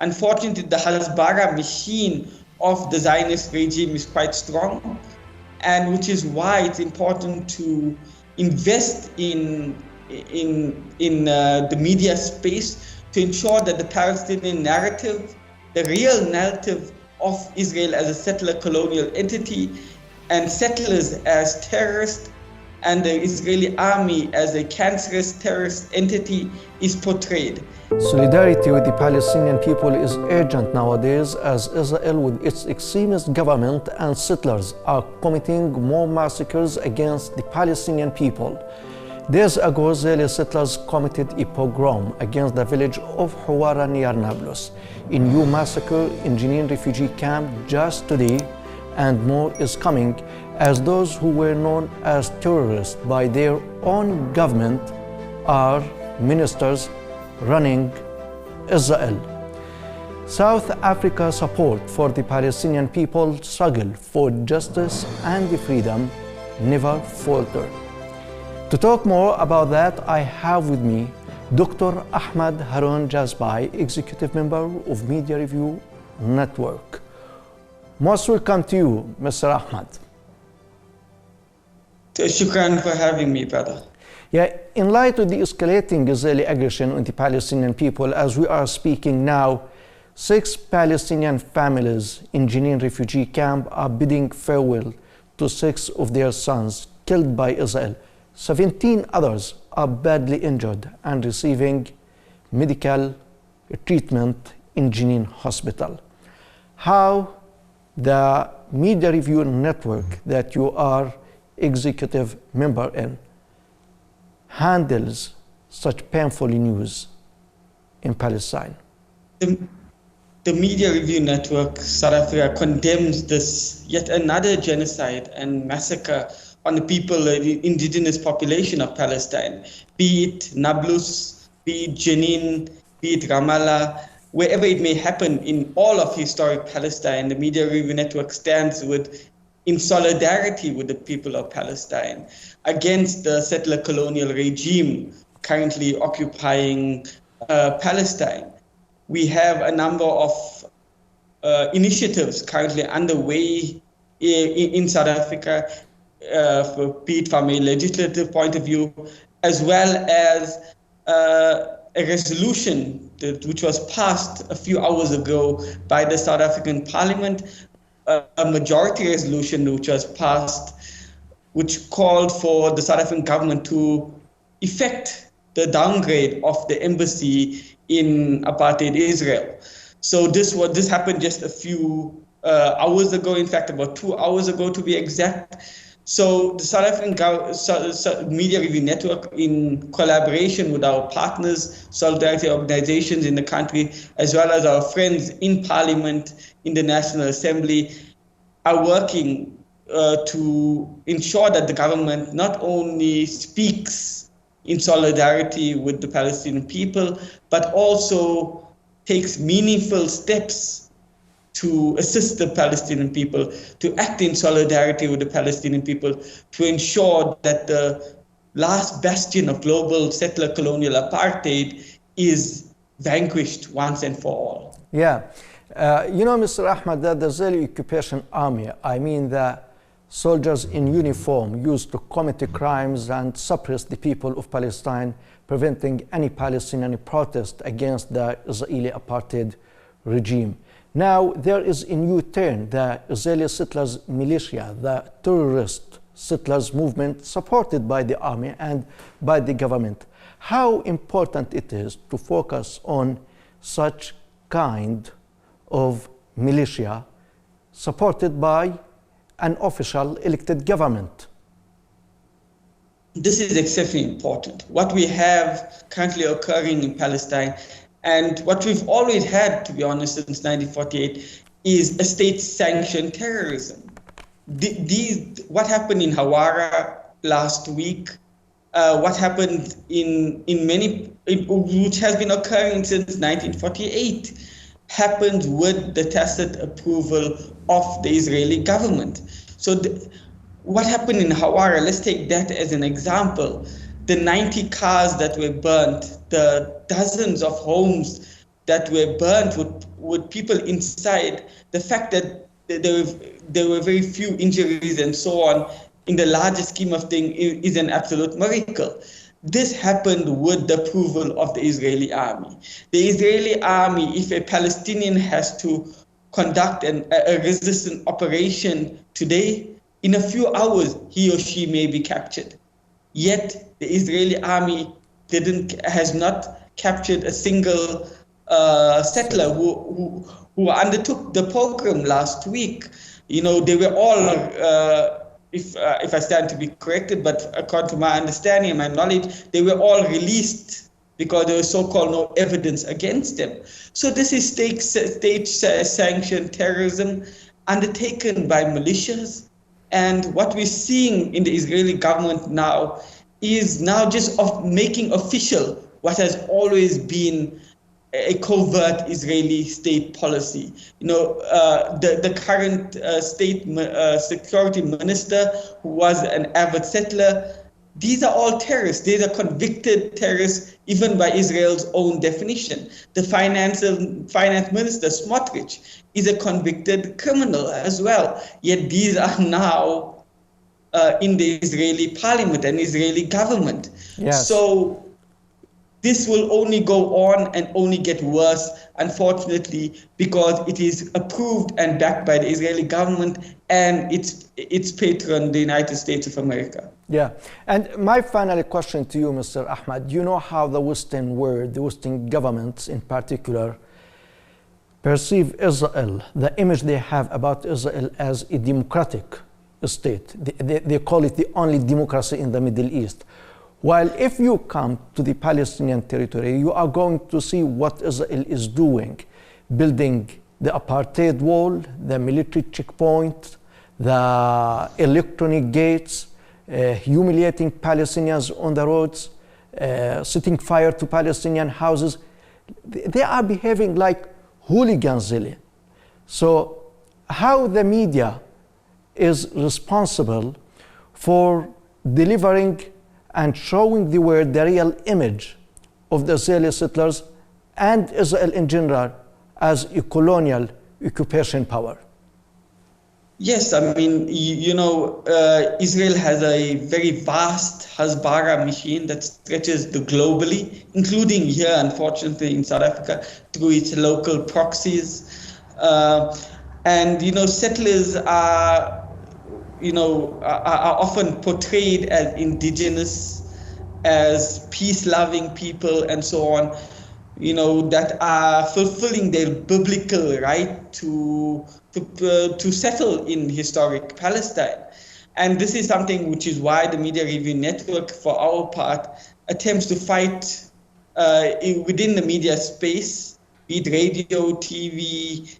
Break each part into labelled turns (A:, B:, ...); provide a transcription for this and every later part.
A: Unfortunately, the Hasbara machine of the Zionist regime is quite strong, and which is why it's important to invest in the media space to ensure that the Palestinian narrative, the real narrative of Israel as a settler colonial entity and settlers as terrorists and the Israeli army as a cancerous terrorist entity is portrayed.
B: Solidarity with the Palestinian people is urgent nowadays as Israel with its extremist government and settlers are committing more massacres against the Palestinian people. Days ago, Israeli settlers committed a pogrom against the village of Hawara near Nablus. A new massacre in Jenin refugee camp just today, and more is coming as those who were known as terrorists by their own government are ministers running Israel. South Africa's support for the Palestinian people's struggle for justice and freedom never faltered. To talk more about that, I have with me Dr. Ahmed Haroon Jazbhay, Executive Member of Media Review Network. Most welcome to you, Mr. Ahmed.
A: Shukran for having me, brother.
B: Yeah, in light of the escalating Israeli aggression on the Palestinian people, as we are speaking now, 6 Palestinian families in Jenin refugee camp are bidding farewell to 6 of their sons killed by Israel. 17 others are badly injured and receiving medical treatment in Jenin hospital. How the Media Review Network that you are executive member in handles such painful news in Palestine?
A: The Media Review Network South Africa condemns this yet another genocide and massacre on the people, the indigenous population of Palestine, be it Nablus, be it Jenin, be it Ramallah, wherever it may happen in all of historic Palestine. The Media Review Network stands in solidarity with the people of Palestine against the settler colonial regime currently occupying Palestine. We have a number of initiatives currently underway in South Africa, be it from a legislative point of view, as well as a resolution which was passed a few hours ago by the South African Parliament, a majority resolution which was passed, which called for the South African government to effect the downgrade of the embassy in apartheid Israel. So this happened just a few hours ago, in fact about 2 hours ago to be exact. So the South African Media Review Network, in collaboration with our partners, solidarity organizations in the country, as well as our friends in Parliament, in the National Assembly, are working to ensure that the government not only speaks in solidarity with the Palestinian people, but also takes meaningful steps to assist the Palestinian people, to act in solidarity with the Palestinian people, to ensure that the last bastion of global settler colonial apartheid is vanquished once and for all.
B: Yeah. You know, Mr. Ahmed, that the Israeli occupation army, I mean the soldiers in uniform used to commit crimes and suppress the people of Palestine, preventing any Palestinian protest against the Israeli apartheid regime. Now there is a new turn. The Israeli settlers militia, the terrorist settlers movement supported by the army and by the government. How important it is to focus on such kind of militia supported by an official elected government?
A: This is exceptionally important. What we have currently occurring in Palestine, and what we've always had, to be honest, since 1948, is a state-sanctioned terrorism. What happened in Hawara last week, what happened which has been occurring since 1948, happened with the tacit approval of the Israeli government. So what happened in Hawara, let's take that as an example. The 90 cars that were burnt, the dozens of homes that were burnt with people inside, the fact that there were very few injuries and so on, in the larger scheme of things, is an absolute miracle. This happened with the approval of the Israeli army. The Israeli army, if a Palestinian has to conduct a resistance operation today, in a few hours, he or she may be captured. Yet the Israeli army has not captured a single settler who undertook the program last week. You know, they were all, if I stand to be corrected, but according to my understanding and my knowledge, they were all released because there was so-called no evidence against them. So this is state-sanctioned terrorism undertaken by militias. And what we're seeing in the Israeli government now is now just making official what has always been a covert Israeli state policy. You know, the current state security minister, who was an avid settler, these are all terrorists. These are convicted terrorists, even by Israel's own definition. The finance minister, Smotrich, is a convicted criminal as well. Yet these are now in the Israeli parliament and Israeli government.
B: Yes.
A: So this will only go on and only get worse, unfortunately, because it is approved and backed by the Israeli government and its patron, the United States of America.
B: Yeah. And my final question to you, Mr. Ahmed, you know how the Western world, the Western governments in particular, perceive Israel, the image they have about Israel as a democratic state. They call it the only democracy in the Middle East. While if you come to the Palestinian territory, you are going to see what Israel is doing, building the apartheid wall, the military checkpoint, the electronic gates, humiliating Palestinians on the roads, setting fire to Palestinian houses. They are behaving like hooligans, really. So how the media is responsible for delivering and showing the world the real image of the Israeli settlers and Israel in general as a colonial occupation power?
A: Yes, I mean, Israel has a very vast Hasbara machine that stretches globally, including here, unfortunately, in South Africa, through its local proxies. Settlers are often portrayed as indigenous, as peace-loving people, and so on, that are fulfilling their biblical right to settle in historic Palestine. And this is something which is why the Media Review Network, for our part, attempts to fight within the media space, be it radio, TV,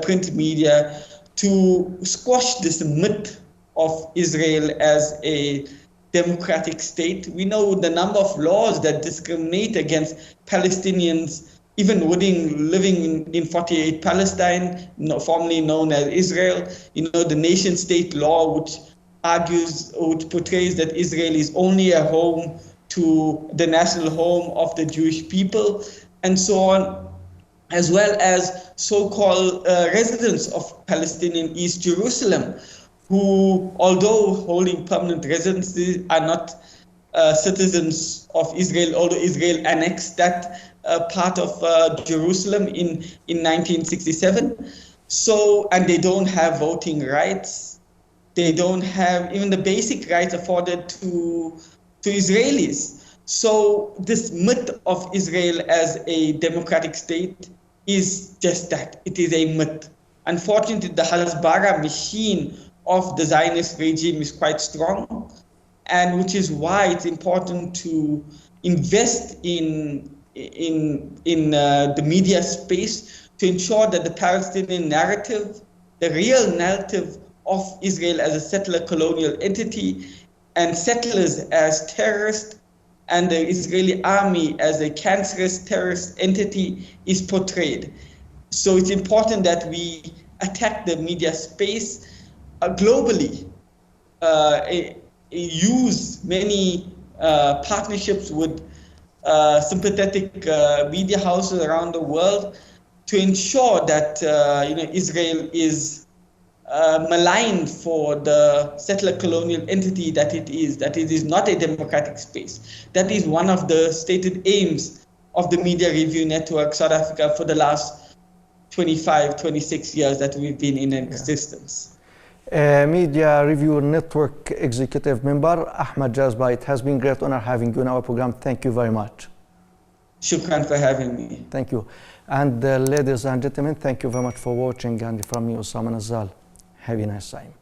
A: print media, to squash this myth of Israel as a democratic state. We know the number of laws that discriminate against Palestinians, even living in 48 Palestine, formerly known as Israel. The nation-state law, which portrays that Israel is only a home to the national home of the Jewish people, and so on, as well as so-called residents of Palestinian East Jerusalem, who, although holding permanent residency, are not citizens of Israel, although Israel annexed that part of Jerusalem in 1967. So, and they don't have voting rights. They don't have even the basic rights afforded to Israelis. So this myth of Israel as a democratic state is just that. It is a myth. Unfortunately, the Hasbara machine of the Zionist regime is quite strong, and which is why it's important to invest in the media space to ensure that the Palestinian narrative, the real narrative of Israel as a settler colonial entity and settlers as terrorists and the Israeli army as a cancerous terrorist entity is portrayed. So it's important that we attack the media space globally, use many partnerships with sympathetic media houses around the world to ensure that Israel is maligned for the settler colonial entity that it is not a democratic space. That is one of the stated aims of the Media Review Network South Africa for the last 25, 26 years that we've been in existence.
B: Media Review Network Executive Member Ahmed Jazbhay, it has been a great honor having you in our program. Thank you very much.
A: Shukran for having me.
B: Thank you. And ladies and gentlemen, thank you very much for watching. And from me, Osama Nazal. Have a nice time.